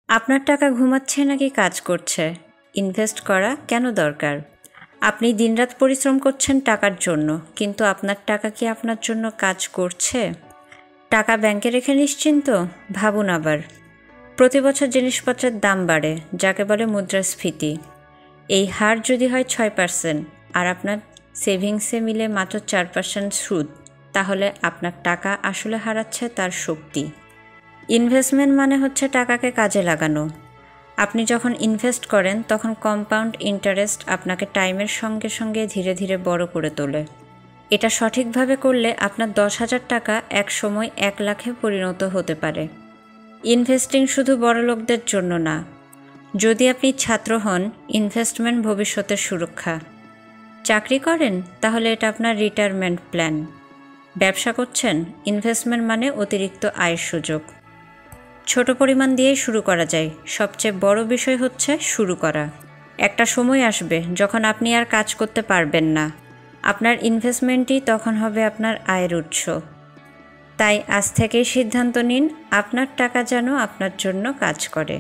আপনার টাকা ঘুমাচ্ছে নাকি কাজ করছে? ইনভেস্ট করা কেন দরকার? আপনি দিনরাত পরিশ্রম করছেন টাকার জন্য, কিন্তু আপনার টাকা কি আপনার জন্য কাজ করছে? টাকা ব্যাংকে রেখে নিশ্চিন্ত? ভাবুন আবার। প্রতি বছর জিনিসপত্রের দাম বাড়ে, যাকে বলে মুদ্রাস্ফীতি। এই হার যদি হয় 6% আর আপনার সেভিংসে মিলে মাত্র 4% সুদ, তাহলে আপনার টাকা আসলে হারাচ্ছে তার শক্তি। ইনভেস্টমেন্ট মানে হচ্ছে টাকাকে কাজে লাগানো। আপনি যখন ইনভেস্ট করেন তখন কম্পাউন্ড ইন্টারেস্ট আপনাকে টাইমের সঙ্গে সঙ্গে ধীরে ধীরে বড় করে তোলে। এটা সঠিকভাবে করলে আপনার 10,000 টাকা এক সময় 1 লাখে পরিণত হতে পারে। ইনভেস্টিং শুধু বড়লোকদের জন্য না। যদি আপনি ছাত্র হন, ইনভেস্টমেন্ট ভবিষ্যতের সুরক্ষা। চাকরি করেন, তাহলে এটা আপনার রিটায়ারমেন্ট প্ল্যান। ব্যবসা করছেন, ইনভেস্টমেন্ট মানে অতিরিক্ত আয়ের সুযোগ। ছোট পরিমাণ দিয়েই শুরু করা যায়, সবচেয়ে বড় বিষয় হচ্ছে শুরু করা। একটা সময় আসবে যখন আপনি আর কাজ করতে পারবেন না, আপনার ইনভেস্টমেন্টই তখন হবে আপনার আয়ের উৎস। তাই আজ থেকেই সিদ্ধান্ত নিন, আপনার টাকা যেন আপনার জন্য কাজ করে।